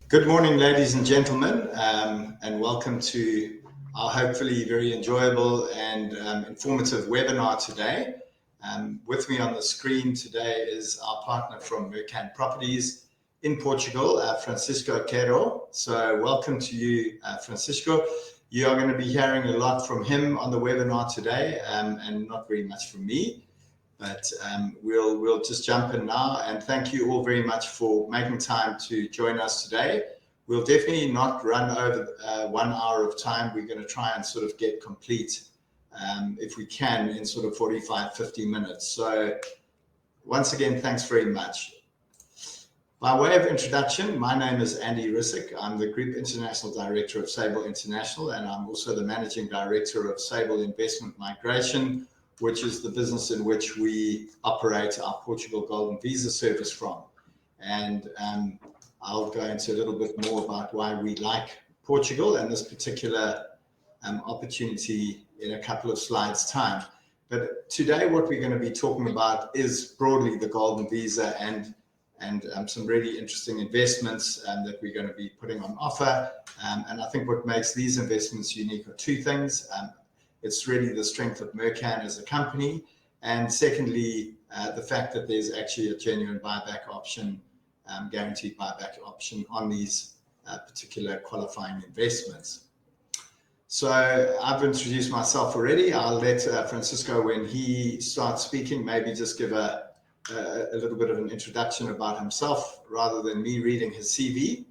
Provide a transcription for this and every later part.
Good morning, ladies and gentlemen, and welcome to our hopefully very enjoyable and informative webinar today. With me on the screen today is our partner from Mercan Properties in Portugal, Francisco Quero. So welcome to you, Francisco. You are going to be hearing a lot from him on the webinar today, and not very much from me. But we'll just jump in now, and thank you all very much for making time to join us today. We'll definitely not run over 1 hour of time. We're going to try and sort of get complete, if we can, in sort of 45, 50 minutes. So once again, thanks very much. By way of introduction, my name is Andy Rissick. I'm the Group International Director of Sable International, and I'm also the Managing Director of Sable Investment Migration, which is the business in which we operate our Portugal Golden Visa service from. And I'll go into a little bit more about why we like Portugal and this particular opportunity in a couple of slides' time. But today what we're going to be talking about is broadly the Golden Visa and some really interesting investments that we're going to be putting on offer. And I think what makes these investments unique are two things. It's really the strength of Mercan as a company, and secondly, the fact that there's actually a genuine buyback option, guaranteed buyback option on these particular qualifying investments. So I've introduced myself already. I'll let Francisco, when he starts speaking, maybe just give a little bit of an introduction about himself rather than me reading his CV.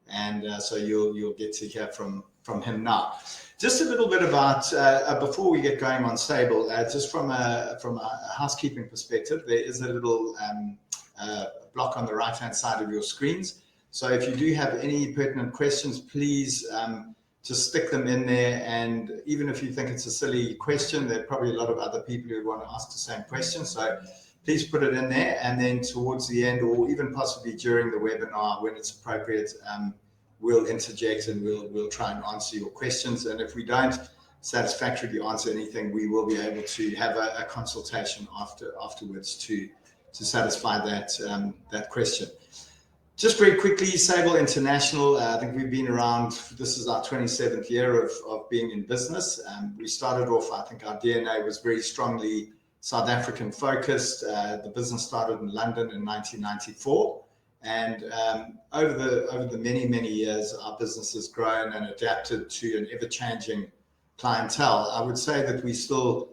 And so you'll get to hear from him now. Just a little bit about, before we get going on Sable, just from a housekeeping perspective, there is a little block on the right-hand side of your screens. So if you do have any pertinent questions, please just stick them in there. And even if you think it's a silly question, there are probably a lot of other people who want to ask the same question. So please put it in there. And then towards the end, or even possibly during the webinar when it's appropriate, we'll interject and we'll try and answer your questions. And if we don't satisfactorily answer anything, we will be able to have a consultation afterwards to satisfy that question. Just very quickly, Sable International, I think we've been around, this is our 27th year of being in business. We started off, I think our DNA was very strongly South African focused. The business started in London in 1994. And over the many years, our business has grown and adapted to an ever-changing clientele. I would say that we still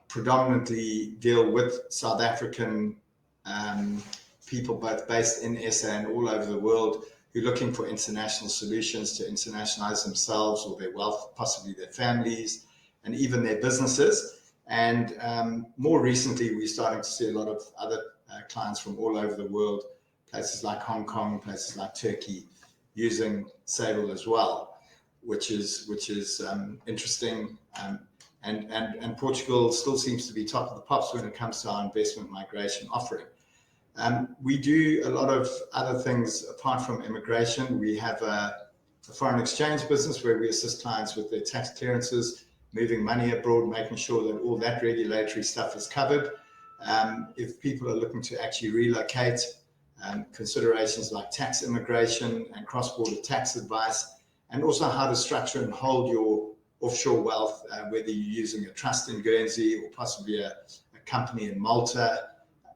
predominantly deal with South African people, both based in SA and all over the world, who are looking for international solutions to internationalize themselves or their wealth, possibly their families, and even their businesses. And more recently, we're starting to see a lot of other clients from all over the world, places like Hong Kong, places like Turkey, using Sable as well, which is interesting. And Portugal still seems to be top of the pops when it comes to our investment migration offering. We do a lot of other things apart from immigration. We have a foreign exchange business where we assist clients with their tax clearances, moving money abroad, making sure that all that regulatory stuff is covered. If people are looking to actually relocate, considerations like tax immigration and cross-border tax advice, and also how to structure and hold your offshore wealth, whether you're using a trust in Guernsey or possibly a company in Malta.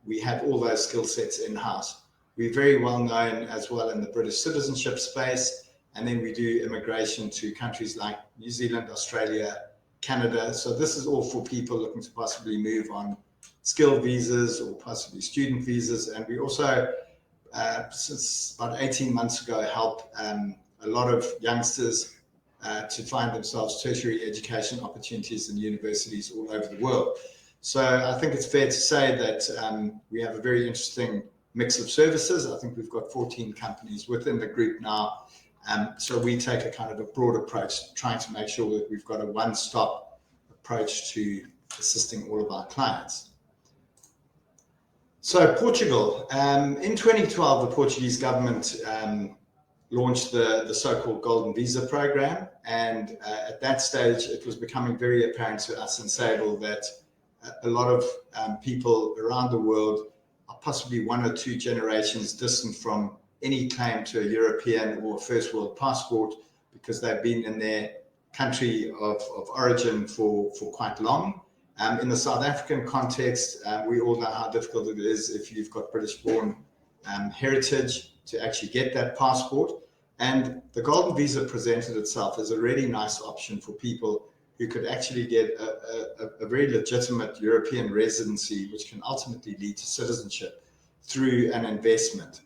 We have all those skill sets in-house. We're very well known as well in the British citizenship space, and then we do immigration to countries like New Zealand, Australia, Canada. So this is all for people looking to possibly move on skilled visas or possibly student visas. And we also, since about 18 months ago, help a lot of youngsters to find themselves tertiary education opportunities in universities all over the world. So I think it's fair to say that we have a very interesting mix of services. I think we've got 14 companies within the group now. So we take a kind of a broad approach, trying to make sure that we've got a one-stop approach to assisting all of our clients. So Portugal, in 2012, the Portuguese government launched the so-called Golden Visa Programme. And at that stage, it was becoming very apparent to us in Sable that a lot of people around the world are possibly one or two generations distant from any claim to a European or first world passport because they've been in their country of origin for quite long. In the South African context, we all know how difficult it is if you've got British-born heritage to actually get that passport. And the Golden Visa presented itself as a really nice option for people who could actually get a very legitimate European residency, which can ultimately lead to citizenship through an investment.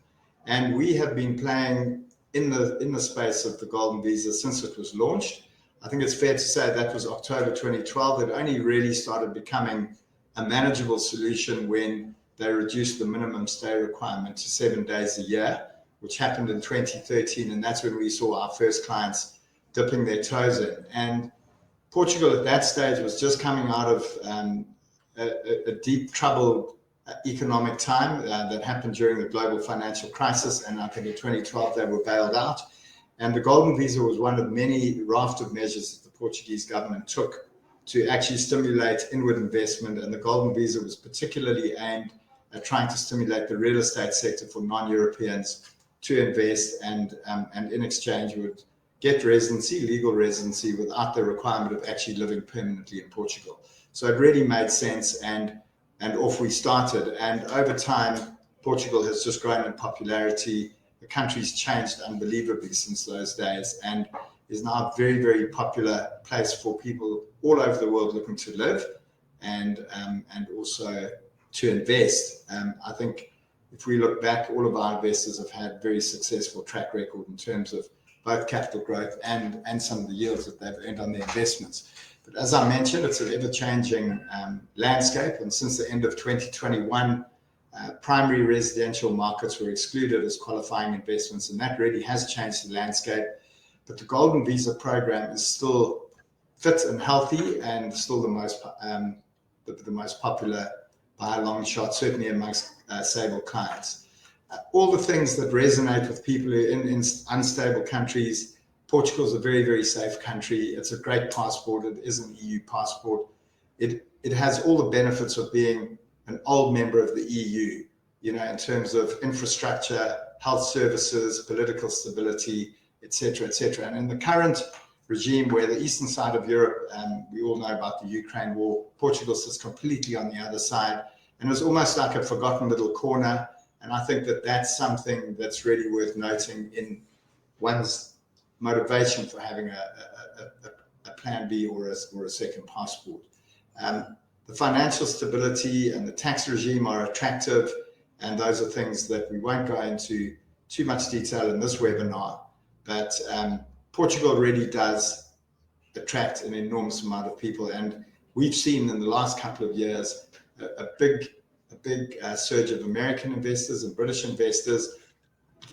And we have been playing in the space of the Golden Visa since it was launched. I think it's fair to say that was October 2012. It only really started becoming a manageable solution when they reduced the minimum stay requirement to 7 days a year, which happened in 2013. And that's when we saw our first clients dipping their toes in. And Portugal at that stage was just coming out of a deep troubled economic time that happened during the global financial crisis. And I think in 2012, they were bailed out. And the Golden Visa was one of many raft of measures that the Portuguese government took to actually stimulate inward investment. And the Golden Visa was particularly aimed at trying to stimulate the real estate sector for non-Europeans to invest and in exchange would get residency, legal residency, without the requirement of actually living permanently in Portugal. So it really made sense, and off we started. And over time, Portugal has just grown in popularity. The country's changed unbelievably since those days and is now a very, very popular place for people all over the world looking to live and also to invest. I think if we look back, all of our investors have had very successful track record in terms of both capital growth and some of the yields that they've earned on their investments. But as I mentioned, it's an ever-changing landscape, and since the end of 2021, primary residential markets were excluded as qualifying investments, and that really has changed the landscape. But the Golden Visa program is still fit and healthy and still the most popular by a long shot, certainly amongst Sable clients. All the things that resonate with people who are in unstable countries. Portugal is a very, very safe country. It's a great passport. It is an EU passport. It has all the benefits of being an old member of the EU, in terms of infrastructure, health services, political stability, etc., etc. And in the current regime where the eastern side of Europe, we all know about the Ukraine war, Portugal sits completely on the other side, and it's almost like a forgotten little corner. And I think that that's something that's really worth noting in one's motivation for having a plan B or a second passport. The financial stability and the tax regime are attractive, and those are things that we won't go into too much detail in this webinar. But Portugal really does attract an enormous amount of people, and we've seen in the last couple of years a big surge of American investors and British investors.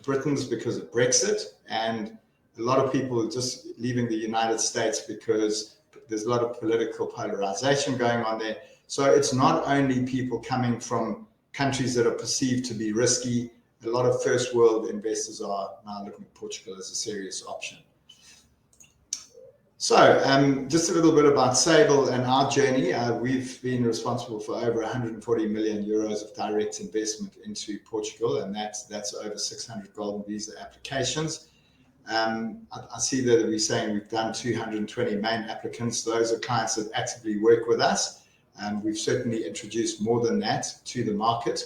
Britons because of Brexit, and a lot of people just leaving the United States because there's a lot of political polarization going on there. So it's not only people coming from countries that are perceived to be risky. A lot of first world investors are now looking at Portugal as a serious option. So just a little bit about Sable and our journey. We've been responsible for over 140 million euros of direct investment into Portugal, and that's over 600 Golden Visa applications. I see that we're saying we've done 220 main applicants. Those are clients that actively work with us. We've certainly introduced more than that to the market.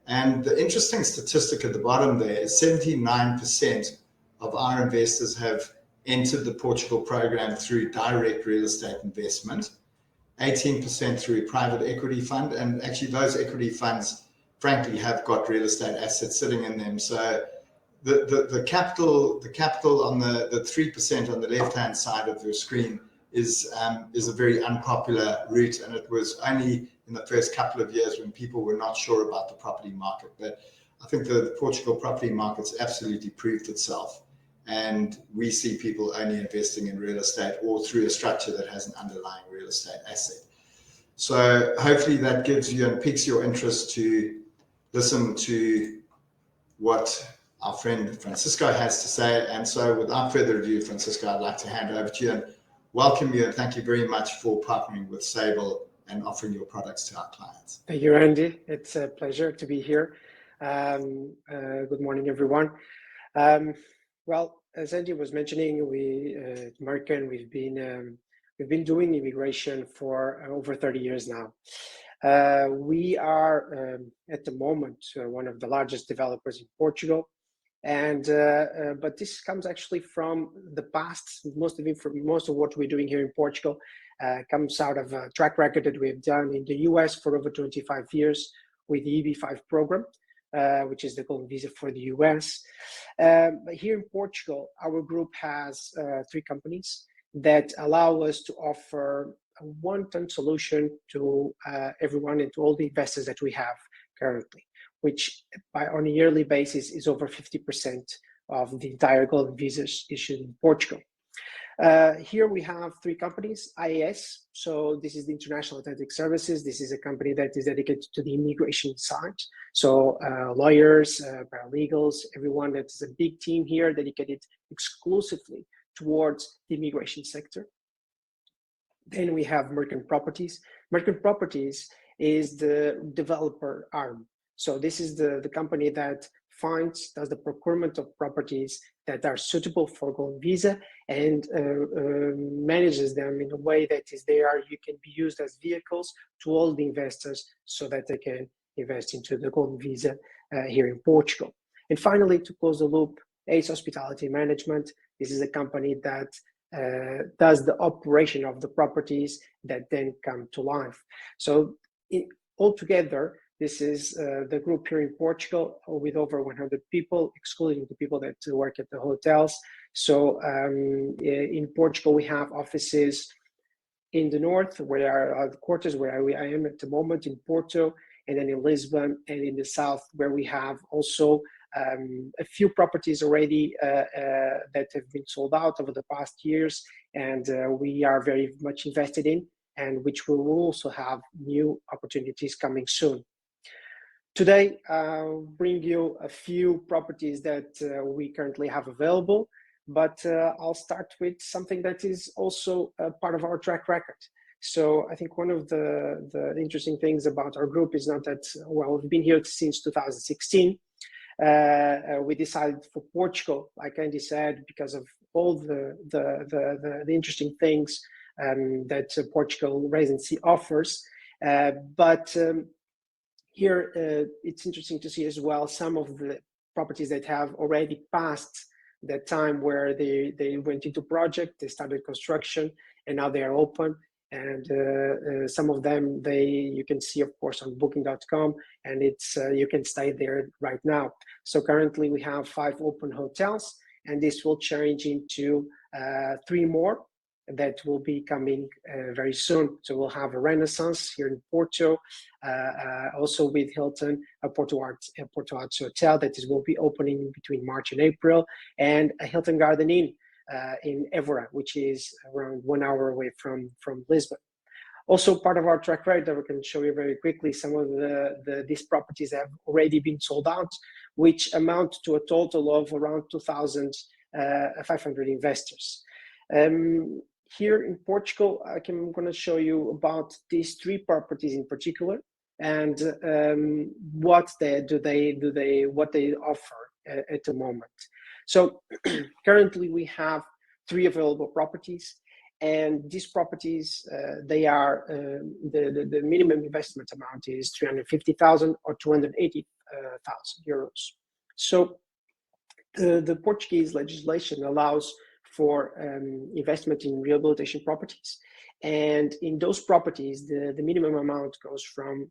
And the interesting statistic at the bottom there is 79% of our investors have entered the Portugal program through direct real estate investment, 18% through a private equity fund. And actually those equity funds, frankly, have got real estate assets sitting in them. So the capital on the 3% on the left-hand side of your screen is a very unpopular route, and it was only in the first couple of years when people were not sure about the property market. But I think the Portugal property market's absolutely proved itself, and we see people only investing in real estate or through a structure that has an underlying real estate asset. So hopefully that gives you and piques your interest to listen to what our friend Francisco has to say. And so without further ado, Francisco, I'd like to hand over to you and welcome you, and thank you very much for partnering with Sable and offering your products to our clients. Thank you, Randy. It's a pleasure to be here. Good morning, everyone. Well, as Andy was mentioning, we at Mercan, we've been doing immigration for over 30 years now. We are at the moment one of the largest developers in Portugal, and but this comes actually from the past. Most of what we're doing here in Portugal comes out of a track record that we've done in the US for over 25 years with the EB5 program. Which is the Golden Visa for the US. But here in Portugal, our group has 3 companies that allow us to offer a one-time solution to everyone and to all the investors that we have currently, which on a yearly basis is over 50% of the entire Golden Visas issued in Portugal. Here we have 3 companies, IAS, so this is the International Authentic Services. This is a company that is dedicated to the immigration side. So lawyers, paralegals, everyone, that's a big team here dedicated exclusively towards the immigration sector. Then we have Mercan Properties. Mercan Properties is the developer arm. So this is the company that does the procurement of properties that are suitable for Golden Visa and manages them in a way that you can be used as vehicles to all the investors so that they can invest into the Golden Visa here in Portugal. And finally, to close the loop, Ace Hospitality Management. This is a company that does the operation of the properties that then come to life. So altogether, this is the group here in Portugal with over 100 people, excluding the people that work at the hotels. So in Portugal, we have offices in the north, where are the quarters where I am at the moment in Porto, and then in Lisbon, and in the south, where we have also a few properties already that have been sold out over the past years, and we are very much invested in, and which will also have new opportunities coming soon. Today, I'll bring you a few properties that we currently have available, but I'll start with something that is also a part of our track record. So I think one of the interesting things about our group is not that, well, we've been here since 2016. We decided for Portugal, like Andy said, because of all the interesting things that Portugal residency offers. Here, it's interesting to see as well some of the properties that have already passed that time where they went into project, they started construction, and now they are open. And some of them, you can see, of course, on booking.com, and you can stay there right now. So currently we have 5 open hotels, and this will change into 3 more that will be coming very soon. So we'll have a Renaissance here in Porto, also with Hilton, a Porto Arts Hotel that will be opening between March and April, and a Hilton Garden Inn in Évora, which is around 1 hour away from Lisbon. Also part of our track record that we can show you very quickly, some of these properties have already been sold out, which amount to a total of around 2,500 investors. Here in Portugal, I'm going to show you about these 3 properties in particular, and what they offer at the moment. So currently we have 3 available properties, and these properties, they are the minimum investment amount is 350,000 or 280,000 euros. So the Portuguese legislation allows for investment in rehabilitation properties, and in those properties, the minimum amount goes from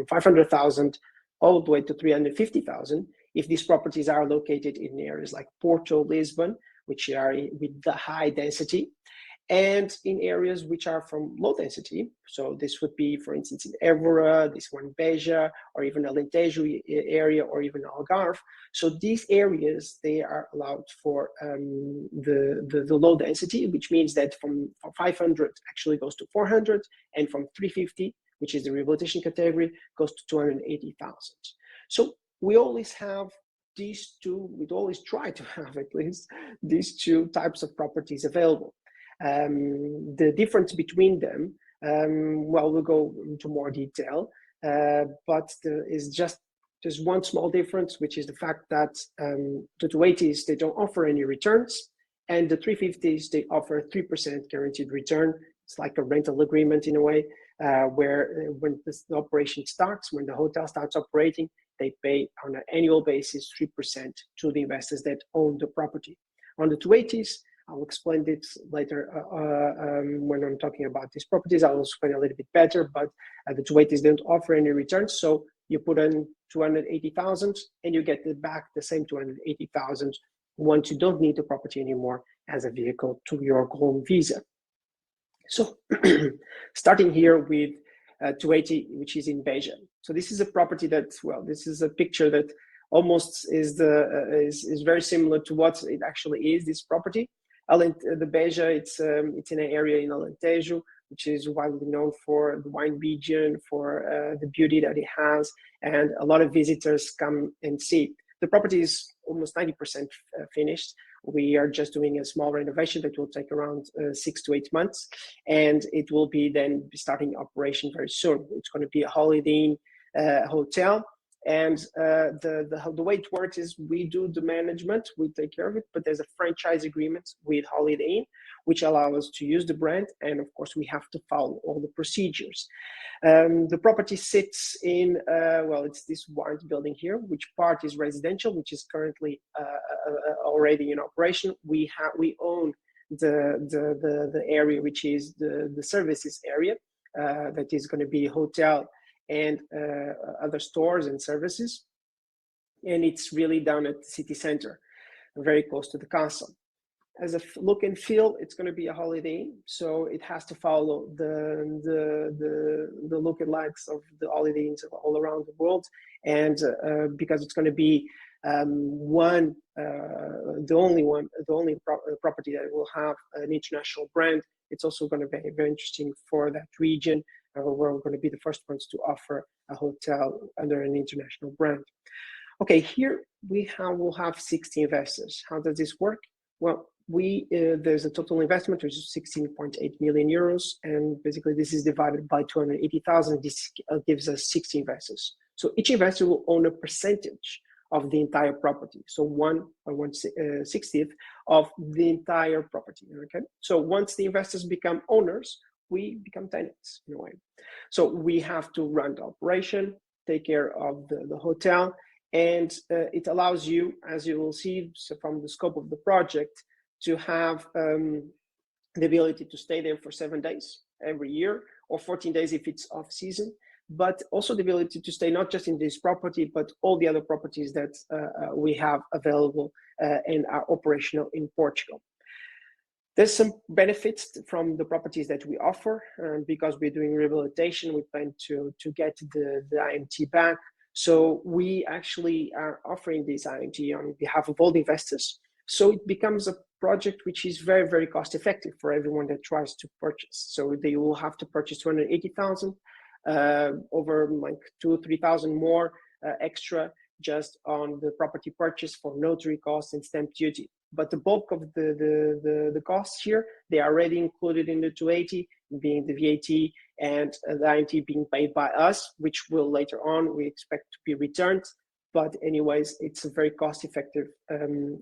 500,000 all the way to 350,000 if these properties are located in areas like Porto, Lisbon, which are with the high density, and in areas which are from low density. So this would be, for instance, in Évora, this one Beja, or even Alentejo area, or even Algarve. So these areas, they are allowed for the low density, which means that from 500 actually goes to 400, and from 350, which is the rehabilitation category, goes to 280,000. So we always have these 2, we'd always try to have at least these 2 types of properties available. The difference between them, well, we'll go into more detail, but is just There's one small difference, which is the fact that the 280s, they don't offer any returns, and the 350s, they offer 3% guaranteed return. It's like a rental agreement in a way, where when the operation starts, when the hotel starts operating, they pay on an annual basis 3% to the investors that own the property. On the 280s, I'll explain this later when I'm talking about these properties. I'll explain a little bit better, but the 280s don't offer any returns. So you put in 280,000 and you get back the same 280,000 once you don't need the property anymore as a vehicle to your Golden Visa. So starting here with 280, which is in Beja. So this is a property that, well, this is a picture that almost is very similar to what it actually is, this property. The Beja, it's in an area in Alentejo, which is widely known for the wine region, for the beauty that it has, and a lot of visitors come and see. The property is almost 90% finished. We are just doing a small renovation that will take around 6 to 8 months, and it will be then starting operation very soon. It's going to be a Holiday Inn hotel. And the way it works is we do the management, we take care of it, but there's a franchise agreement with Holiday Inn, which allows us to use the brand. And of course, we have to follow all the procedures. The property sits in, well, it's this white building here, which part is residential, which is currently already in operation. We own the area, which is the services area, that is going to be hotel and other stores and services. And it's really down at the city center, very close to the castle. As a look and feel, it's going to be a Holiday Inn, so it has to follow the look and likes of the Holiday Inns all around the world. And because it's going to be the only property that will have an international brand, it's also going to be very interesting for that region. We're going to be the first ones to offer a hotel under an international brand. Okay, here will have 60 investors. How does this work? Well, there's a total investment, which is 16.8 million euros, and basically this is divided by 280,000. This gives us 60 investors. So each investor will own a percentage of the entire property. So 1/60th of the entire property. Okay. So once the investors become owners, we become tenants in a way. So we have to run the operation, take care of the hotel, and it allows you, as you will see from the scope of the project, to have the ability to stay there for 7 days every year, or 14 days if it's off season, but also the ability to stay not just in this property, but all the other properties that we have available and are operational in Portugal. There's some benefits from the properties that we offer, because we're doing rehabilitation. We plan to get the IMT back. So we actually are offering this IMT on behalf of all the investors. So it becomes a project which is very, very cost effective for everyone that tries to purchase. So they will have to purchase 280,000, over like 2,000 or 3,000 more extra just on the property purchase for notary costs and stamp duty. But the bulk of the costs here, they are already included in the 280, being the VAT and the IMT being paid by us, which will later on we expect to be returned. But anyways, it's a very cost-effective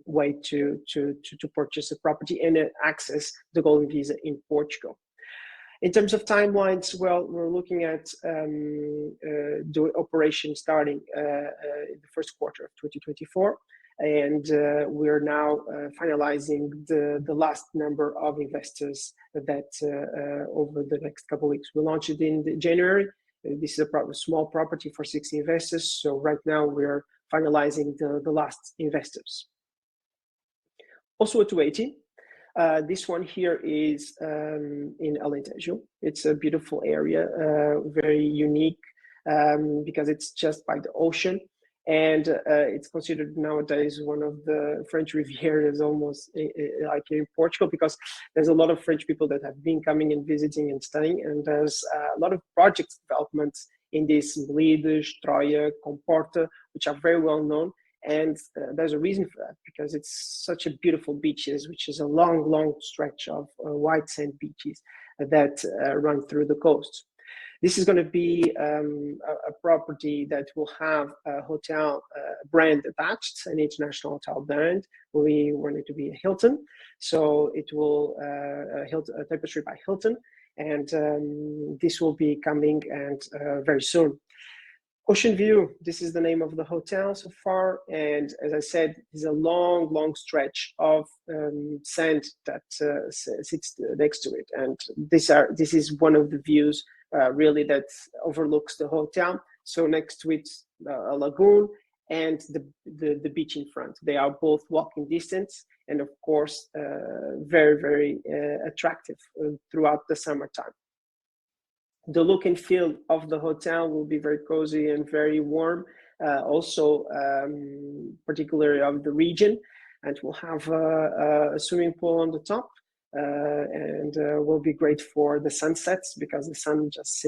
way to purchase a property and access the Golden Visa in Portugal. In terms of timelines, well, we're looking at the operation starting in the first quarter of 2024. And we're now finalizing the last number of investors that over the next couple of weeks. We launched it in January. This is a small property for 60 investors. So right now we're finalizing the last investors. Also a 280. This one here is in Alentejo. It's a beautiful area, very unique because it's just by the ocean. And it's considered nowadays one of the French Rivieras, almost like in Portugal, because there's a lot of French people that have been coming and visiting and staying. And there's a lot of project developments in this Melides, Troia, Comporta, which are very well known. And there's a reason for that, because it's such a beautiful beaches, which is a long, long stretch of white sand beaches that run through the coast. This is going to be a property that will have a hotel brand attached, an international hotel brand. We want it to be a Hilton, so it will Tapestry by Hilton, and this will be coming and very soon. Ocean View, this is the name of the hotel so far, and as I said, it's a long stretch of sand that sits next to it, and this is one of the views really that overlooks the hotel. So next to it, a lagoon and the beach in front. They are both walking distance, and of course, very attractive throughout the summertime. The look and feel of the hotel will be very cozy and very warm, also particularly of the region, and we'll have a swimming pool on the top, and will be great for the sunsets because the sun just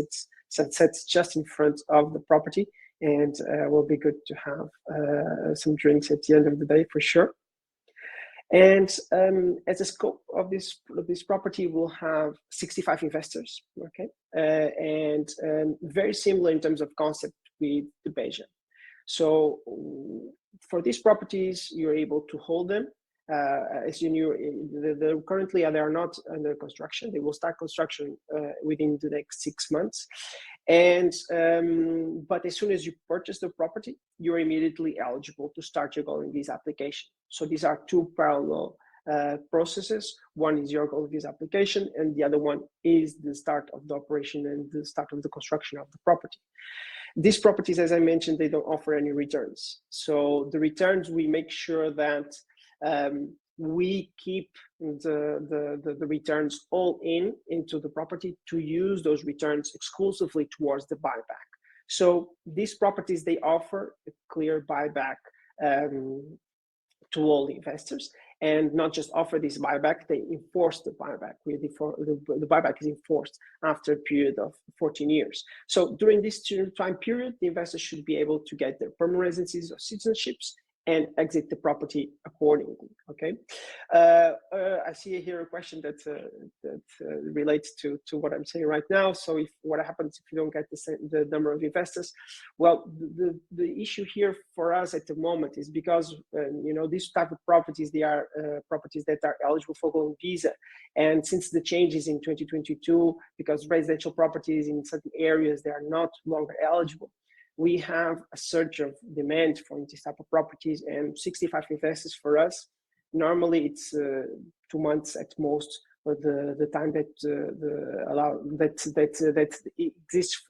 sets just in front of the property, and will be good to have some drinks at the end of the day for sure. And as a scope of this property, we'll have 65 investors, okay, and very similar in terms of concept with the Beja. So for these properties, you're able to hold them. As you knew, currently they are not under construction. They will start construction within the next 6 months. And but as soon as you purchase the property, you're immediately eligible to start your Golden Visa application. So these are two parallel processes. One is your Golden Visa application, and the other one is the start of the operation and the start of the construction of the property. These properties, as I mentioned, they don't offer any returns. So the returns, we make sure that we keep the returns all into the property to use those returns exclusively towards the buyback. So these properties, they offer a clear buyback to all investors, and not just offer this buyback, they enforce the buyback. The buyback is enforced after a period of 14 years. So during this time period, the investors should be able to get their permanent residencies or citizenships and exit the property accordingly. Okay, I see here a question that relates to what I'm saying right now. So, what happens if you don't get the number of investors? Well, the issue here for us at the moment is because these type of properties, they are properties that are eligible for Golden Visa, and since the changes in 2022, because residential properties in certain areas they are not longer eligible, we have a surge of demand for this type of properties, and 65 investors for us. Normally, it's 2 months at most, but the time that exists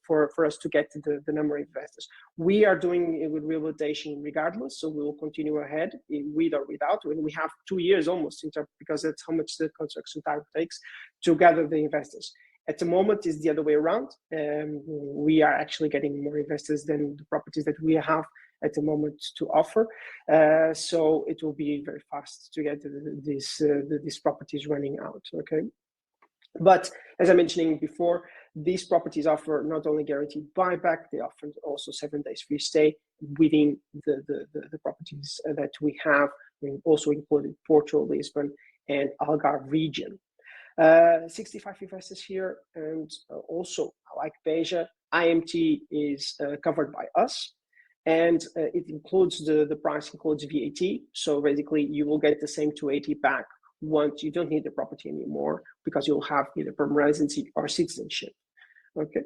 for us to get the number of investors. We are doing it with rehabilitation regardless, so we will continue ahead with or without. When we have 2 years almost, because that's how much the construction time takes to gather the investors. At the moment, it's the other way around. We are actually getting more investors than the properties that we have at the moment to offer. So it will be very fast to get these properties running out. Okay, but as I mentioned before, these properties offer not only guaranteed buyback, they offer also 7 days free stay within the properties that we have. We also included Portugal, Lisbon, and Algarve region. 65 investors here, and also like Beja, IMT is covered by us, and it includes the price includes VAT. So basically, you will get the same 280 back once you don't need the property anymore, because you'll have either permanent residency or citizenship. Okay,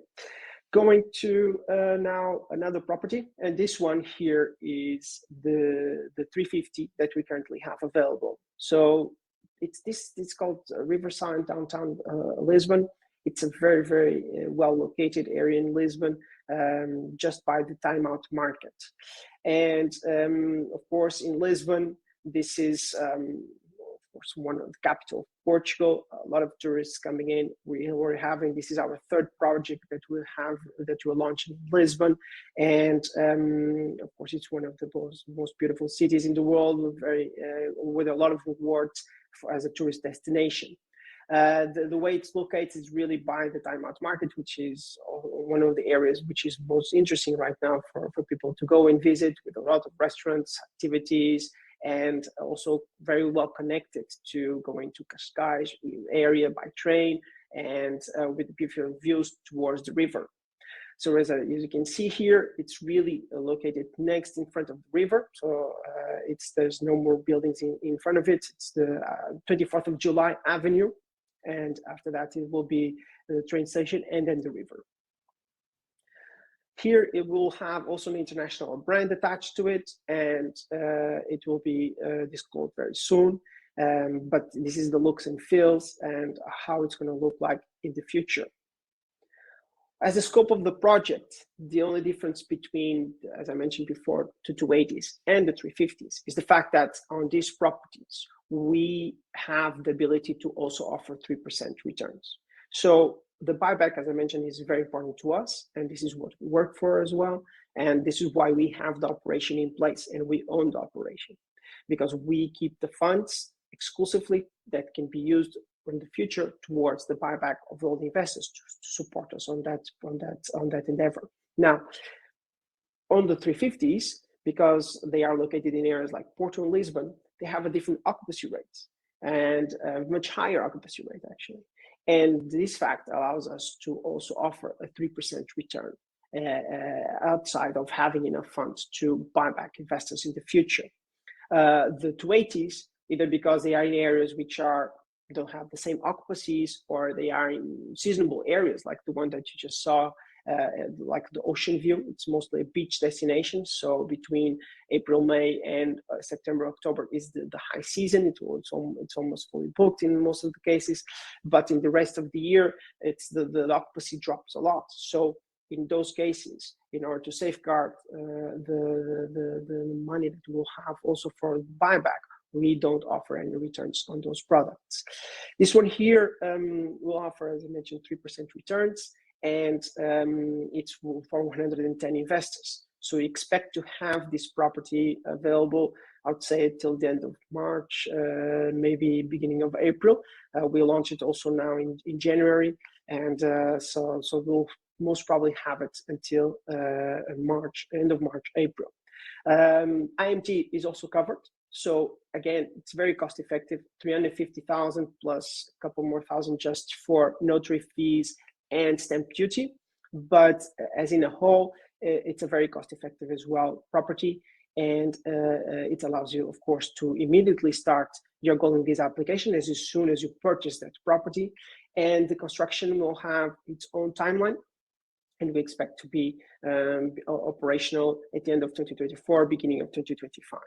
going to now another property, and this one here is the 350 that we currently have available. So it's called Riverside, downtown Lisbon. It's a very well located area in Lisbon, just by the Time Out Market. And of course, in Lisbon, this is of course one of the capital of Portugal. A lot of tourists coming in. This is our third project that we're launching in Lisbon, and of course, it's one of the most beautiful cities in the world, with a lot of awards as a tourist destination. The way it's located is really by the Time Out Market, which is one of the areas which is most interesting right now for people to go and visit, with a lot of restaurants, activities, and also very well connected to going to Cascais area by train, and with beautiful views towards the river. So as you can see here, it's really located next in front of the river. So there's no more buildings in front of it. It's the 24th of July Avenue. And after that, it will be the train station and then the river. Here, it will have also an international brand attached to it, and it will be disclosed very soon. But this is the looks and feels and how it's going to look like in the future. As the scope of the project, the only difference between, as I mentioned before, the 280s and the 350s is the fact that on these properties, we have the ability to also offer 3% returns. So the buyback, as I mentioned, is very important to us, and this is what we work for as well. And this is why we have the operation in place and we own the operation, because we keep the funds exclusively that can be used in the future towards the buyback of all the investors to support us on that endeavor. Now, on the 350s, because they are located in areas like Porto and Lisbon, they have a different occupancy rate and a much higher occupancy rate actually. And this fact allows us to also offer a 3% return outside of having enough funds to buy back investors in the future. The 280s, either because they are in areas which don't have the same occupancies, or they are in seasonable areas like the one that you just saw, like the ocean view. It's mostly a beach destination. So between April, May, and September, October is the high season. It's almost fully booked in most of the cases. But in the rest of the year, it's the occupancy drops a lot. So in those cases, in order to safeguard the money that we'll have also for buyback, we don't offer any returns on those products. This one here will offer, as I mentioned, 3% returns, and it's for 110 investors. So we expect to have this property available, I would say, till the end of March, maybe beginning of April. We launch it also now in January, and so we'll most probably have it until March, end of March, April. IMT is also covered. So again, it's very cost effective, 350,000 plus a couple more thousand just for notary fees and stamp duty. But as in a whole, it's a very cost effective as well property. And it allows you, of course, to immediately start your Golden Visa application as soon as you purchase that property. And the construction will have its own timeline. And we expect to be operational at the end of 2024, beginning of 2025.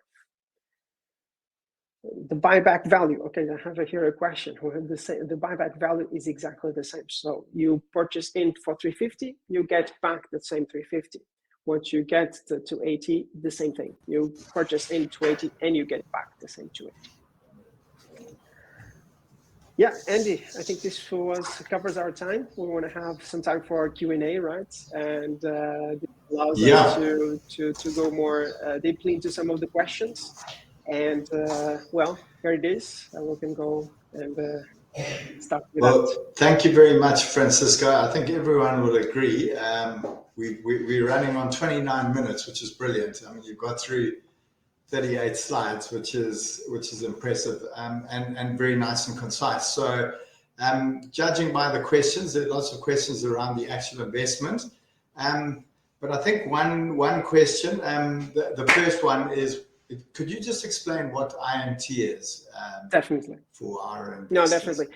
The buyback value, okay, I have here a question. The buyback value is exactly the same. So you purchase in for 350, you get back the same 350. Once you get to 280, the same thing. You purchase in 280 and you get back the same 280. Yeah, Andy, I think this covers our time. We want to have some time for Q&A, right? And this allows us to go more deeply into some of the questions. And well, here it is. We can go and start with that. Thank you very much, Francisco. I think everyone will agree. We're running on 29 minutes, which is brilliant. I mean, you've got through 38 slides, which is impressive and very nice and concise. So, judging by the questions, there are lots of questions around the actual investment. But I think one question, the first one is, could you just explain what IMT is? Definitely. For our investors? No, definitely.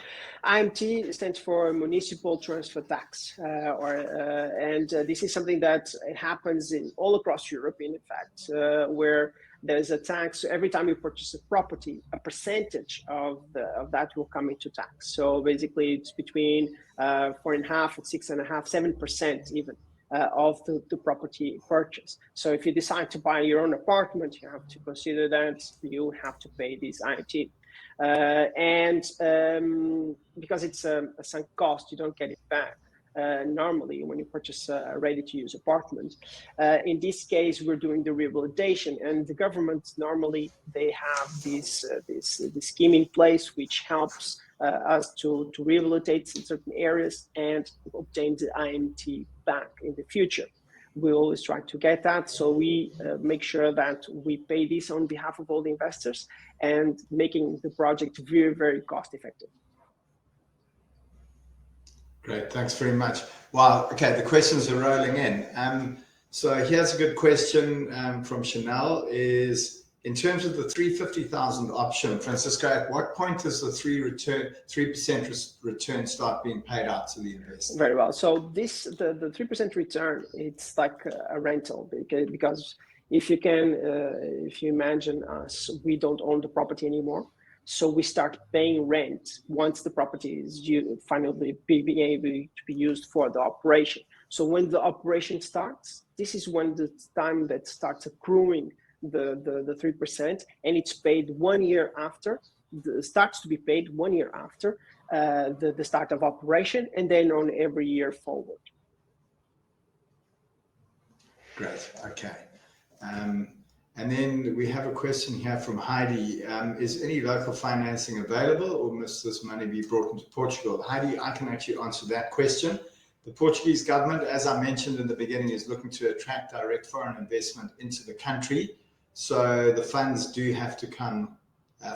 IMT stands for Municipal Transfer Tax, and this is something that happens all across Europe, in fact, where there's a tax. Every time you purchase a property, a percentage of that will come into tax. So basically, it's between 4.5% and 6.5%, 7% even. Of the property purchase. So if you decide to buy your own apartment, you have to consider that you have to pay this IMT. And because it's a sunk cost, you don't get it back normally when you purchase a ready-to-use apartment. In this case, we're doing the rehabilitation, and the government normally they have this scheme in place which helps us to rehabilitate in certain areas and obtain the IMT back in the future. We always try to get that, so we make sure that we pay this on behalf of all the investors and making the project very, very cost effective. Great, thanks very much. Wow, okay, the questions are rolling in. So here's a good question from Chanel is, in terms of the 350,000 option, Francisco, at what point does the 3% return start being paid out to the investor? Very well. So the 3% return, it's like a rental, because if you imagine us, we don't own the property anymore. So we start paying rent once the property is finally being able to be used for the operation. So when the operation starts, this is when the time that starts accruing the 3%, and it's paid 1 year after, starts to be paid 1 year after the start of operation, and then on every year forward. Great, okay. And then we have a question here from Heidi. Is any local financing available, or must this money be brought into Portugal? Heidi, I can actually answer that question. The Portuguese government, as I mentioned in the beginning, is looking to attract direct foreign investment into the country. So the funds do have to come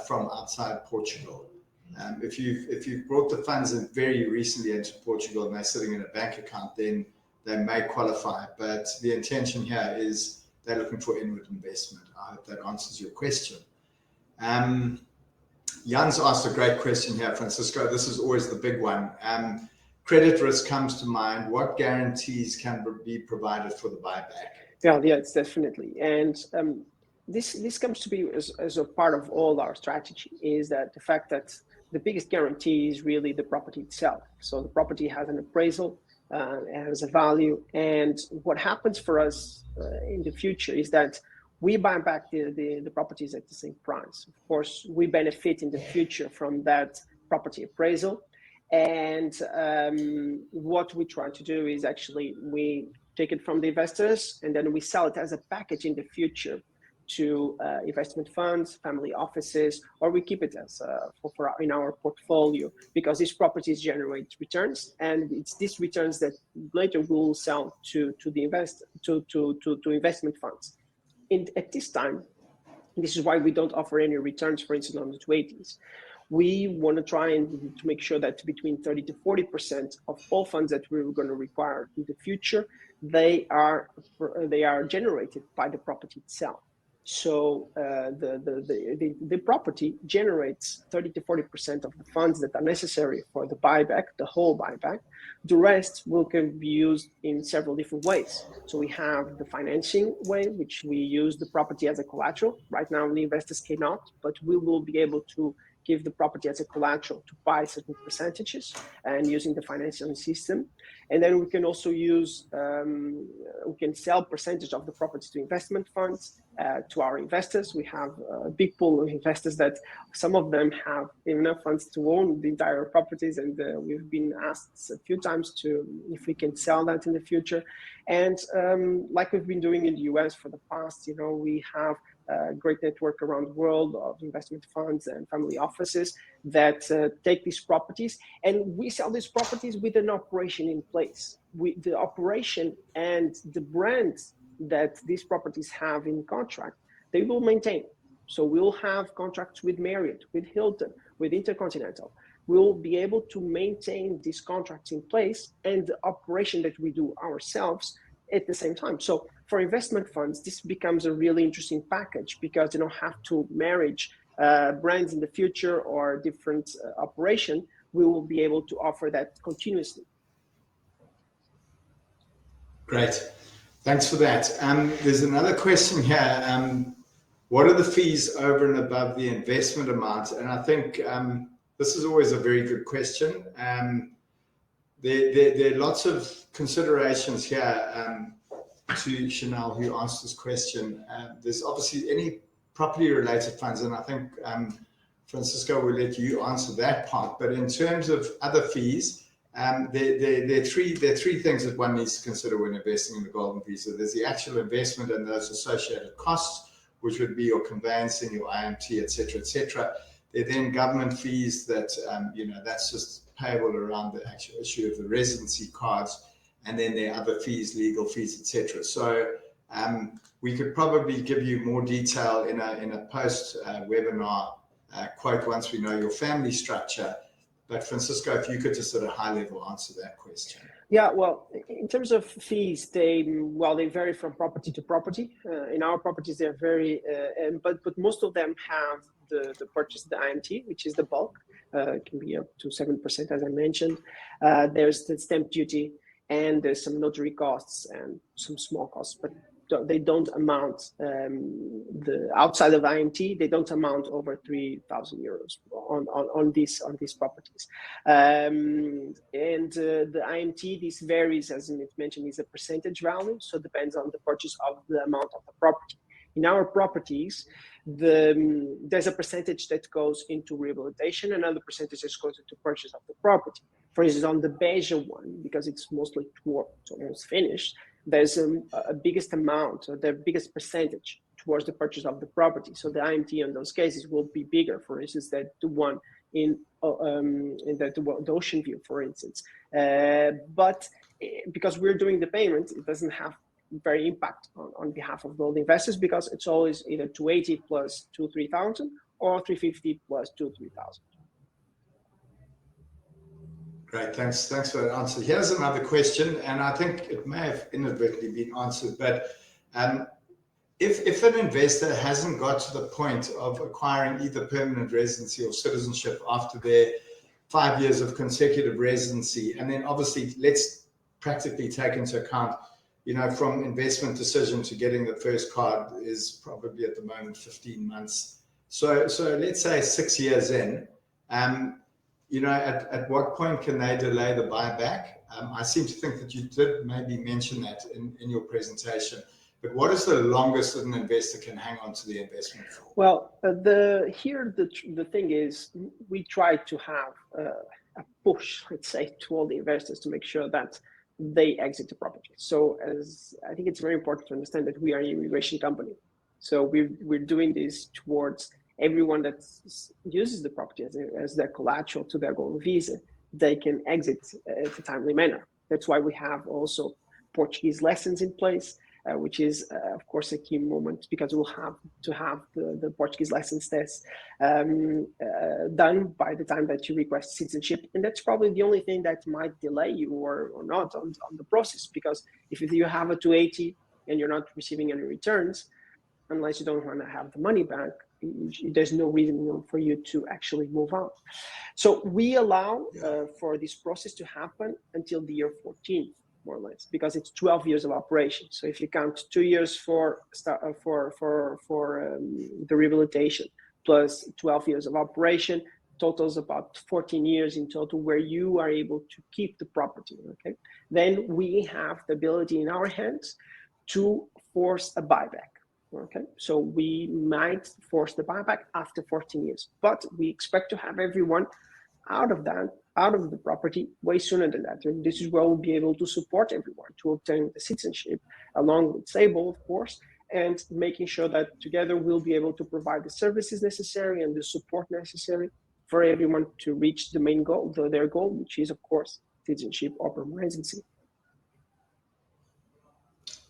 from outside Portugal. If you've brought the funds in very recently into Portugal and they're sitting in a bank account, then they may qualify. But the intention here is they're looking for inward investment. I hope that answers your question. Jan's asked a great question here, Francisco. This is always the big one. Credit risk comes to mind. What guarantees can be provided for the buyback? Yeah, it's definitely. And this comes to be as a part of all our strategy, is that the fact that the biggest guarantee is really the property itself. So the property has an appraisal, it has a value, and what happens for us in the future is that we buy back the properties at the same price. Of course, we benefit in the future from that property appraisal, and what we try to do is actually we take it from the investors and then we sell it as a package in the future to investment funds, family offices, or we keep it as in our portfolio, because these properties generate returns, and it's these returns that later we will sell to the investment funds. At this time, this is why we don't offer any returns, for instance, on the 280s. We want to try and to make sure that between 30 to 40% of all funds that we're going to require in the future, they are generated by the property itself. So the property generates 30 to 40% of the funds that are necessary for the buyback, the whole buyback. The rest can be used in several different ways. So we have the financing way, which we use the property as a collateral. Right now, the investors cannot, but we will be able to give the property as a collateral to buy certain percentages and using the financial system. And then we can also use, we can sell percentage of the property to investment funds, to our investors. We have a big pool of investors that some of them have enough funds to own the entire properties, and we've been asked a few times if we can sell that in the future. And like we've been doing in the US for the past, we have a great network around the world of investment funds and family offices that take these properties, and we sell these properties with an operation in place. The operation and the brand that these properties have in contract, they will maintain. So we'll have contracts with Marriott, with Hilton, with Intercontinental. We'll be able to maintain these contracts in place and the operation that we do ourselves at the same time. So for investment funds, this becomes a really interesting package, because they don't have to manage brands in the future or different operation. We will be able to offer that continuously. Great. Thanks for that. There's another question here. What are the fees over and above the investment amount? And I think this is always a very good question. There are lots of considerations here to Chanel, who asked this question. There's obviously any property-related funds, and I think Francisco will let you answer that part. But in terms of other fees, there are three things that one needs to consider when investing in the Golden Visa. There's the actual investment and those associated costs, which would be your conveyancing, your IMT, et cetera, et cetera. There are then government fees that, that's just payable around the actual issue of the residency cards. And then there are other fees, legal fees, et cetera. So we could probably give you more detail in a post webinar quote once we know your family structure. But Francisco, if you could just at a high level answer that question. Yeah, well, in terms of fees, they vary from property to property. In our properties, they're very, but most of them have the purchase, the IMT, which is the bulk. It can be up to 7%, as I mentioned. There's the stamp duty, and there's some notary costs and some small costs, but they don't amount, the outside of IMT, they don't amount over 3,000 euros on these properties. And the IMT, this varies, as it's mentioned, is a percentage value, so it depends on the purchase of the amount of the property. In our properties, there's a percentage that goes into rehabilitation, another percentage that goes into purchase of the property. For instance, on the Beja one, because it's mostly almost finished, there's a biggest amount, or the biggest percentage towards the purchase of the property. So the IMT in those cases will be bigger, for instance, than the one in the Ocean View, for instance. But because we're doing the payment, it doesn't have very impact on behalf of all the investors, because it's always either 280 plus 2,000-3,000 or 350 plus 2,000-3,000. Great, thanks for that answer. Here's another question, and I think it may have inadvertently been answered, but if an investor hasn't got to the point of acquiring either permanent residency or citizenship after their 5 years of consecutive residency, and then obviously let's practically take into account, from investment decision to getting the first card is probably at the moment 15 months. So let's say 6 years in, at what point can they delay the buyback? I seem to think that you did maybe mention that in your presentation, but what is the longest that an investor can hang on to the investment for? Well, the thing is, we try to have a push, let's say, to all the investors to make sure that they exit the property. So as I think it's very important to understand that we are an immigration company. So we're doing this towards everyone that uses the property as their collateral to their golden visa, they can exit in a timely manner. That's why we have also Portuguese lessons in place, which is, of course, a key moment, because we'll have to have the Portuguese license test done by the time that you request citizenship. And that's probably the only thing that might delay you or not on the process, because if you have a 280 and you're not receiving any returns, unless you don't want to have the money back, there's no reason for you to actually move on. So we allow for this process to happen until the year 14, more or less, because it's 12 years of operation. So if you count 2 years for the rehabilitation plus 12 years of operation, totals about 14 years in total where you are able to keep the property. Okay, then we have the ability in our hands to force a buyback. Okay, so we might force the buyback after 14 years, but we expect to have everyone out of the property way sooner than that. And this is where we'll be able to support everyone to obtain the citizenship, along with Sable, of course, and making sure that together we'll be able to provide the services necessary and the support necessary for everyone to reach the main goal, their goal, which is, of course, citizenship or permanent residency.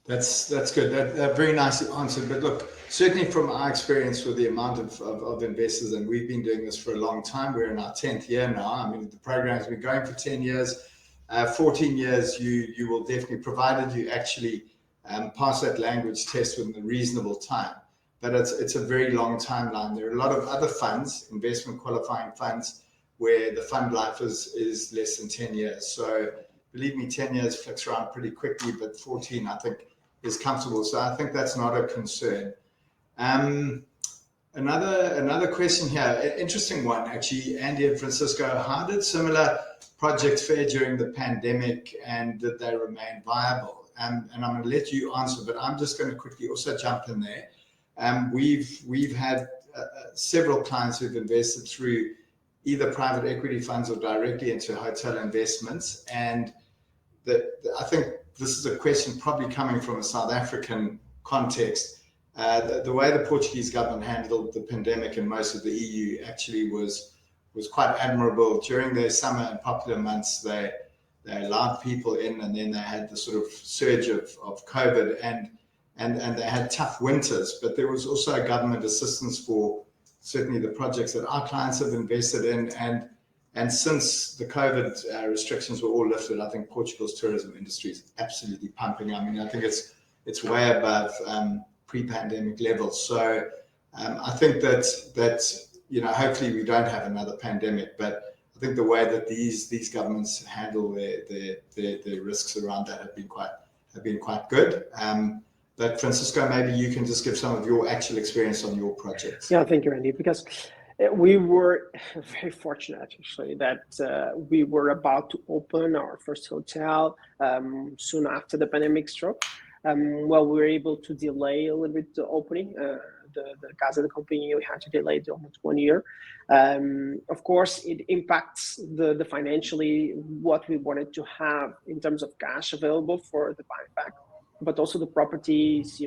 That's good. That very nicely answered. But look, certainly from our experience with the amount of investors, and we've been doing this for a long time, we're in our 10th year now. I mean, the program's been going for 10 years, 14 years, you will definitely, provided you actually pass that language test within a reasonable time. But it's a very long timeline. There are a lot of other funds, investment qualifying funds, where the fund life is less than 10 years. So believe me, 10 years flicks around pretty quickly, but 14, I think, is comfortable. So I think that's not a concern. Another question here, interesting one actually, Andy and Francisco. How did similar projects fare during the pandemic, and did they remain viable? And I'm going to let you answer, but I'm just going to quickly also jump in there. We've had several clients who've invested through either private equity funds or directly into hotel investments, and I think this is a question probably coming from a South African context. The way the Portuguese government handled the pandemic in most of the EU actually was quite admirable. During their summer and popular months, they allowed people in, and then they had the sort of surge of COVID, and they had tough winters. But there was also government assistance for certainly the projects that our clients have invested in, And since the COVID restrictions were all lifted, I think Portugal's tourism industry is absolutely pumping. I mean, I think it's way above pre-pandemic levels. So I think that hopefully we don't have another pandemic, but I think the way that these governments handle their risks around that have been quite good. But Francisco, maybe you can just give some of your actual experience on your projects. Yeah, thank you, Randy, because we were very fortunate actually that we were about to open our first hotel soon after the pandemic struck. Well, we were able to delay a little bit the opening. The Casa de Company, we had to delay it almost 1 year. Of course, it impacts the financially what we wanted to have in terms of cash available for the buyback, but also the properties.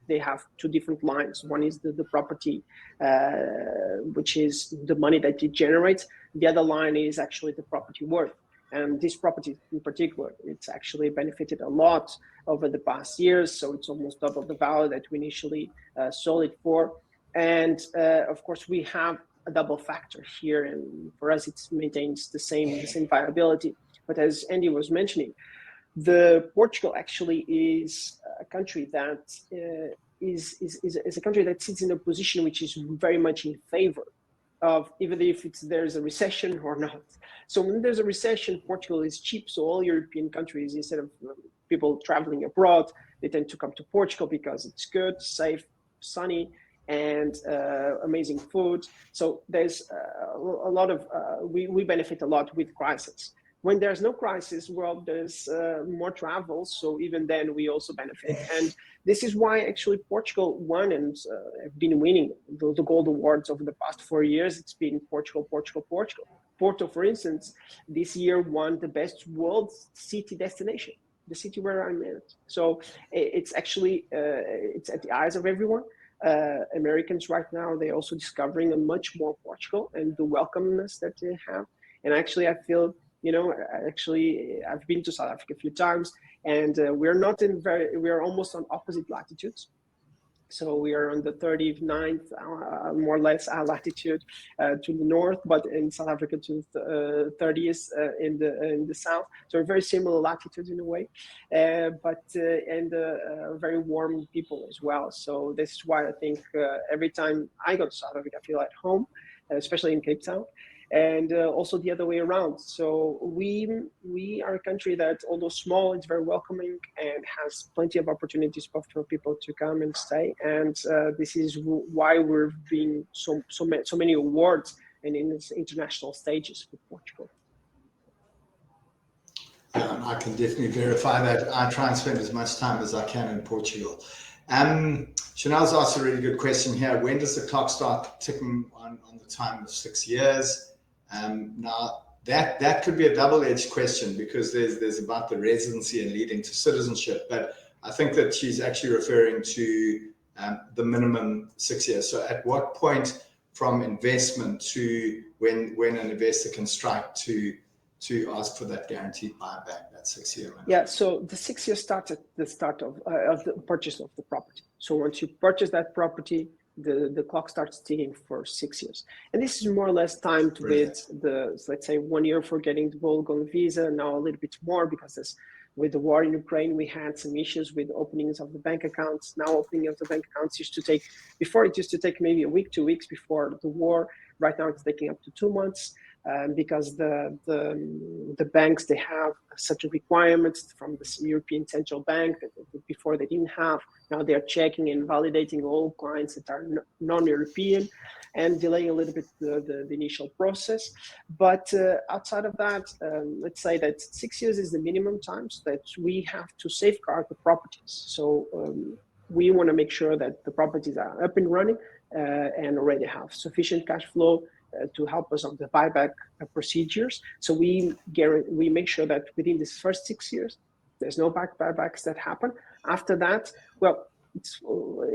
They have two different lines. One is the property, which is the money that it generates. The other line is actually the property worth. And this property in particular, it's actually benefited a lot over the past years. So it's almost double the value that we initially sold it for. And of course, we have a double factor here. And for us, it maintains the same viability. But as Andy was mentioning, Portugal actually is a country that is a country that sits in a position which is very much in favor of, even if there's a recession or not. So when there's a recession, Portugal is cheap. So all European countries, instead of people traveling abroad, they tend to come to Portugal because it's good, safe, sunny, and amazing food. So there's a lot of, we benefit a lot with crisis. When there's no crisis, well, there's more travel. So even then we also benefit. And this is why actually Portugal won and have been winning the gold awards over the past 4 years. It's been Portugal, Portugal, Portugal. Porto, for instance, this year won the best world city destination, the city where I'm at. So it's actually, it's at the eyes of everyone. Americans right now, they're also discovering a much more Portugal and the welcomeness that they have. And actually, I feel, I've been to South Africa a few times, and we're almost on opposite latitudes. So we are on the 39th, more or less, latitude to the north, but in South Africa to the 30th in the south. So very similar latitudes in a way, but very warm people as well. So this is why I think every time I go to South Africa, I feel at home, especially in Cape Town. And also the other way around. So we are a country that, although small, is very welcoming and has plenty of opportunities for people to come and stay. And this is why we're being so many awards and in international stages for Portugal. I can definitely verify that. I try and spend as much time as I can in Portugal. Chanel's asked a really good question here. When does the clock start ticking on the time of 6 years? Now that could be a double-edged question, because there's about the residency and leading to citizenship, but I think that she's actually referring to the minimum 6 years. So at what point from investment to when an investor can strike to ask for that guaranteed buyback, that 6 year minimum? Yeah, so the 6 years starts at the start of the purchase of the property. So once you purchase that property, the clock starts ticking for 6 years. And this is more or less timed with let's say 1 year for getting the Golden Visa, now a little bit more, because with the war in Ukraine, we had some issues with openings of the bank accounts. Now opening of the bank accounts before it used to take maybe a week, 2 weeks before the war. Right now it's taking up to 2 months. Because the banks, they have such requirements from the European Central Bank that before they didn't have. Now they are checking and validating all clients that are non-European and delaying a little bit the initial process. But outside of that, let's say that 6 years is the minimum times that we have to safeguard the properties. So we want to make sure that the properties are up and running and already have sufficient cash flow to help us on the buyback procedures. So we make sure that within this first 6 years, there's no buybacks that happen. After that, well,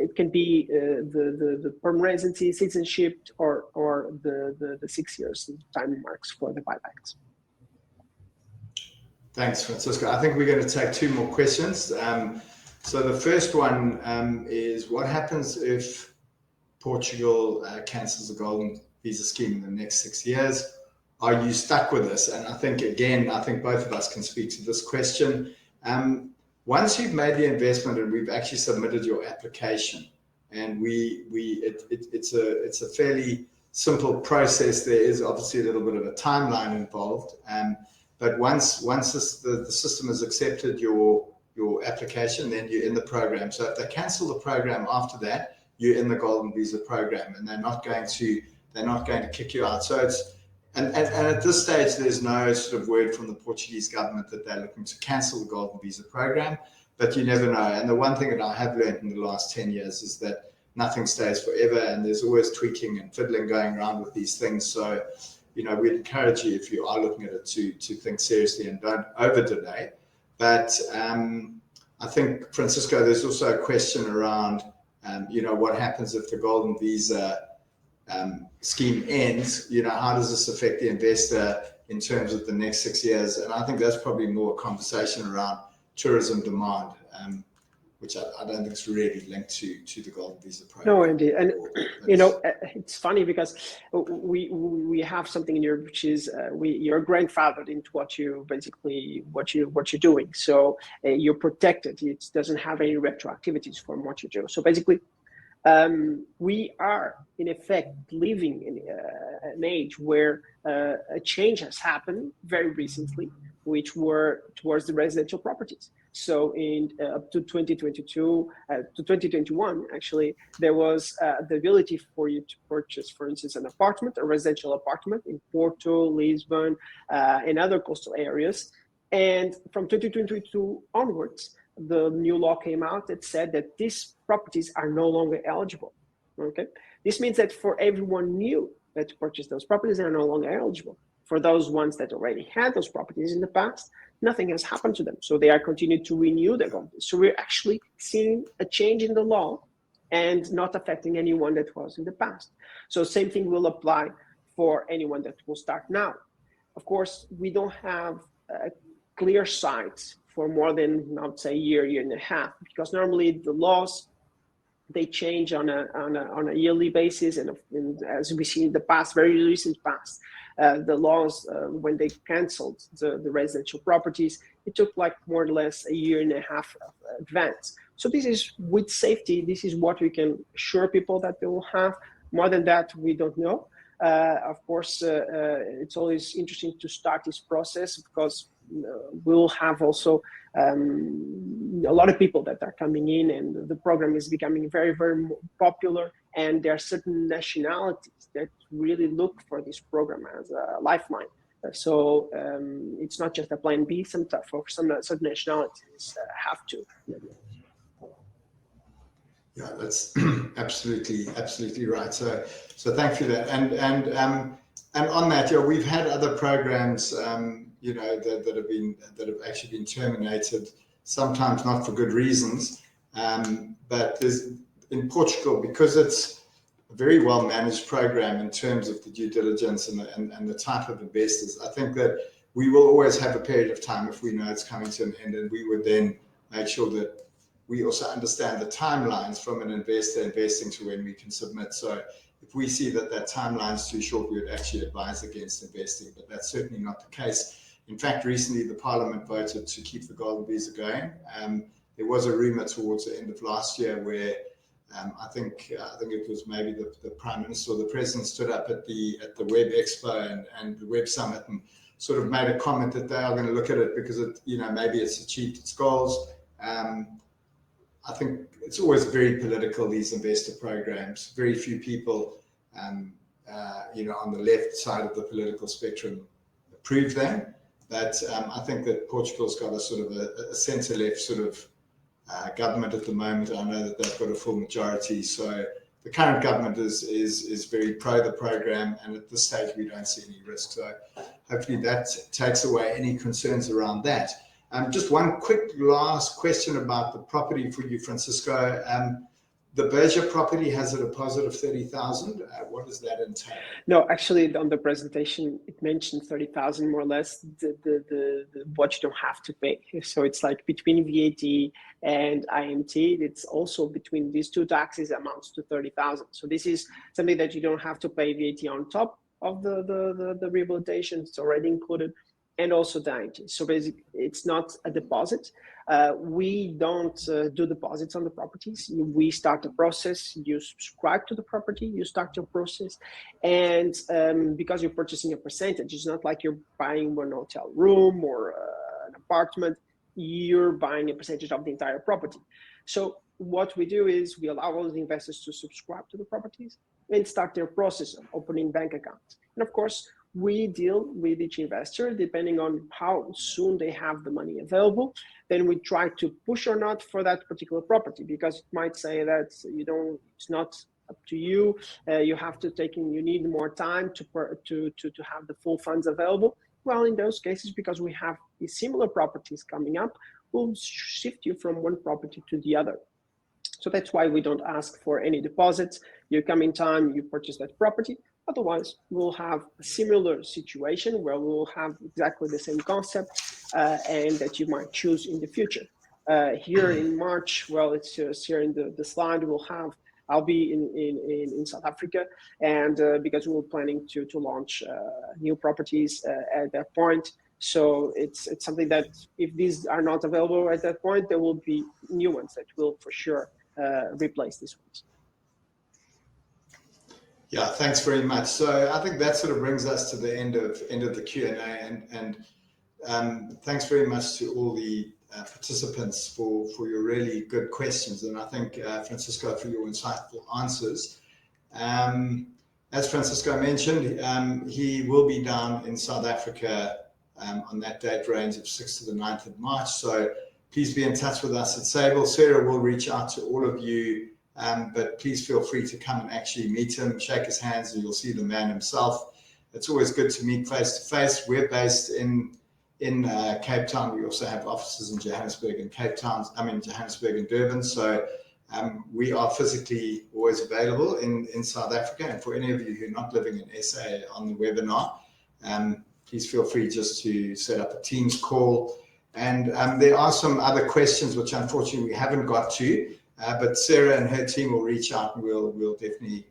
it can be the permanent residency, citizenship, or the 6 years time marks for the buybacks. Thanks, Francisco. I think we're going to take 2 more questions. So the first one is, what happens if Portugal cancels the Golden Visa scheme in the next 6 years? are you stuck with this? And I think, again, I think both of us can speak to this question. Once you've made the investment and we've actually submitted your application, and it's a fairly simple process. There is obviously a little bit of a timeline involved, but once the system has accepted your application, then you're in the program. So if they cancel the program after that, you're in the Golden Visa Program, and they're not going to kick you out. So and at this stage, there's no sort of word from the Portuguese government that they're looking to cancel the Golden Visa Program, but you never know. And the one thing that I have learned in the last 10 years is that nothing stays forever, and there's always tweaking and fiddling going around with these things. So, we'd encourage you, if you are looking at it, to think seriously and don't over delay. But I think, Francisco, there's also a question around, what happens if the Golden Visa scheme ends? How does this affect the investor in terms of the next 6 years? And I think that's probably more a conversation around tourism demand, which I don't think is really linked to the Golden Visa Program. No, indeed. And, it's funny because we have something in here, which is you're grandfathered into what you're doing. So you're protected. It doesn't have any retroactivities from what you do. So basically, we are in effect living in an age where a change has happened very recently, which were towards the residential properties. So in up to 2022 to 2021, actually, there was the ability for you to purchase, for instance, an apartment, a residential apartment in Porto, Lisbon, and other coastal areas. And from 2022 onwards, the new law came out that said that these properties are no longer eligible. Okay, this means that for everyone new that purchased those properties, they are no longer eligible. For those ones that already had those properties in the past, nothing has happened to them. So they are continuing to renew their golden. So we're actually seeing a change in the law and not affecting anyone that was in the past. So same thing will apply for anyone that will start now. Of course, we don't have clear sights for more than, I would say, year and a half, because normally the laws, they change on a yearly basis, and as we see in the past, very recent past, the laws when they canceled the residential properties, it took like more or less a year and a half advance. So this is with safety. This is what we can assure people that they will have. More than that, we don't know. Of course, it's always interesting to start this process because we'll have also a lot of people that are coming in, and the program is becoming very, very popular. And there are certain nationalities that really look for this program as a lifeline. So it's not just a plan B. For some certain nationalities have to. Yeah, that's absolutely right. So thank you for that. And on that, we've had other programs, that have actually been terminated, sometimes not for good reasons. But there's, in Portugal, because it's a very well managed program in terms of the due diligence and the type of investors, I think that we will always have a period of time if we know it's coming to an end, and we would then make sure that we also understand the timelines from an investor investing to when we can submit. So if we see that timeline is too short, we would actually advise against investing, but that's certainly not the case. In fact, recently the Parliament voted to keep the Golden Visa going. There was a rumor towards the end of last year where I think it was maybe the Prime Minister or the President stood up at the Web Expo and the Web Summit and sort of made a comment that they are going to look at it because maybe it's achieved its goals. I think it's always very political, these investor programs. Very few people, on the left side of the political spectrum approve them. But I think that Portugal's got a sort of a centre-left sort of government at the moment. I know that they've got a full majority. So the current government is very pro the program, and at this stage we don't see any risk. So hopefully that takes away any concerns around that. Just one quick last question about the property for you, Francisco. The Beja property has a deposit of 30,000. What does that entail? No, actually, on the presentation, it mentioned 30,000 more or less. The what you don't have to pay. So it's like between VAT and IMT. It's also between these two taxes amounts to 30,000. So this is something that you don't have to pay VAT on top of the rehabilitation. It's already included, and also the IT. So basically, it's not a deposit. We don't do deposits on the properties. We start the process, you subscribe to the property, you start your process, and because you're purchasing a percentage, it's not like you're buying one hotel room or an apartment, you're buying a percentage of the entire property. So what we do is we allow all the investors to subscribe to the properties and start their process of opening bank accounts. And of course, we deal with each investor depending on how soon they have the money available. Then we try to push or not for that particular property, because it might say that it's not up to you. You have to you need more time to have the full funds available. Well, in those cases, because we have similar properties coming up, we'll shift you from one property to the other. So that's why we don't ask for any deposits. You come in time, you purchase that property. Otherwise, we'll have a similar situation where we'll have exactly the same concept and that you might choose in the future. Here in March, well, it's just here in the slide, I'll be in South Africa, and because we were planning to launch new properties at that point. So it's something that if these are not available at that point, there will be new ones that will for sure replace these ones. Yeah, thanks very much. So I think that sort of brings us to the end of the Q&A, and thanks very much to all the participants for your really good questions, and I think Francisco, for your insightful answers. As Francisco mentioned, he will be down in South Africa on that date range of 6th to the 9th of March. So please be in touch with us at Sable. Sarah will reach out to all of you, but please feel free to come and actually meet him, shake his hands, and you'll see the man himself. It's always good to meet face to face. We're based in Cape Town. We also have offices in Johannesburg and Johannesburg and Durban. So we are physically always available in South Africa. And for any of you who are not living in SA on the webinar, please feel free just to set up a Teams call. And there are some other questions which unfortunately we haven't got to, but Sarah and her team will reach out and we'll definitely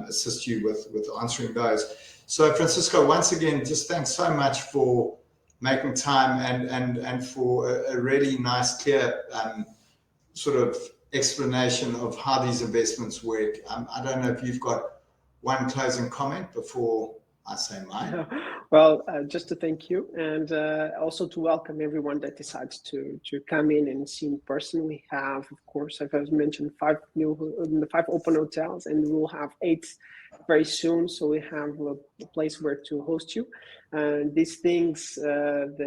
assist you with answering those. So Francisco, once again, just thanks so much for making time and for a really nice, clear sort of explanation of how these investments work. I don't know if you've got one closing comment before I say mine. Well, just to thank you, and also to welcome everyone that decides to come in and see in person. We have, of course, as I mentioned, 5 open hotels, and we will have 8 very soon. So we have a place where to host you. And these things,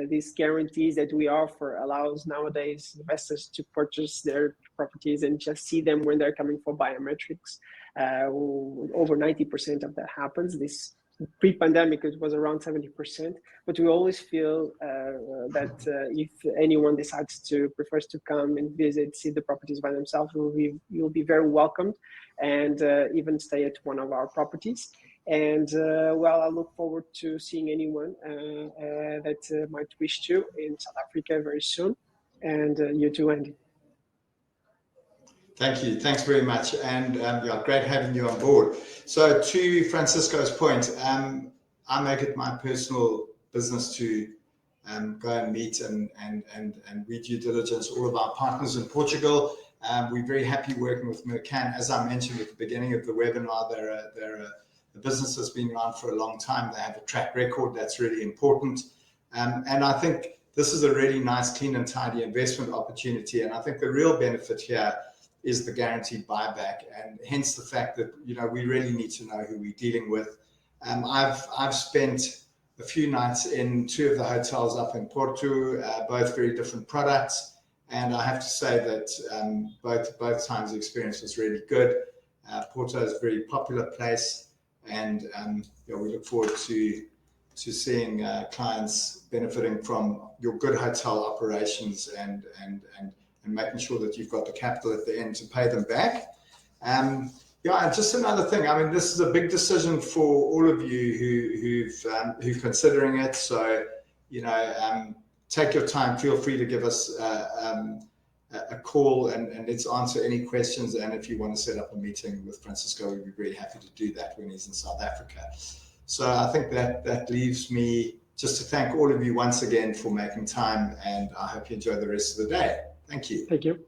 these guarantees that we offer allows nowadays investors to purchase their properties and just see them when they're coming for biometrics. Over 90% of that happens. This pre-pandemic, it was around 70%, but we always feel that if anyone prefers to come and visit, see the properties by themselves, you'll be very welcomed, and even stay at one of our properties. And well, I look forward to seeing anyone that might wish to in South Africa very soon. And you too, Andy. Thank you. Thanks very much. And yeah, great having you on board. So to Francisco's point, I make it my personal business to go and meet and we due diligence all of our partners in Portugal. We're very happy working with Mercan. As I mentioned at the beginning of the webinar, they're a business that's been around for a long time. They have a track record that's really important. And I think this is a really nice, clean and tidy investment opportunity. And I think the real benefit here is the guaranteed buyback, and hence the fact that we really need to know who we're dealing with. I've spent a few nights in 2 of the hotels up in Porto, both very different products, and I have to say that both times the experience was really good. Porto is a very popular place, and we look forward to seeing clients benefiting from your good hotel operations and making sure that you've got the capital at the end to pay them back. Yeah, just another thing. I mean, this is a big decision for all of you who're considering it. So, take your time. Feel free to give us a call and let's answer any questions. And if you want to set up a meeting with Francisco, we'd be very happy to do that when he's in South Africa. So I think that leaves me just to thank all of you once again for making time, and I hope you enjoy the rest of the day. Thank you. Thank you.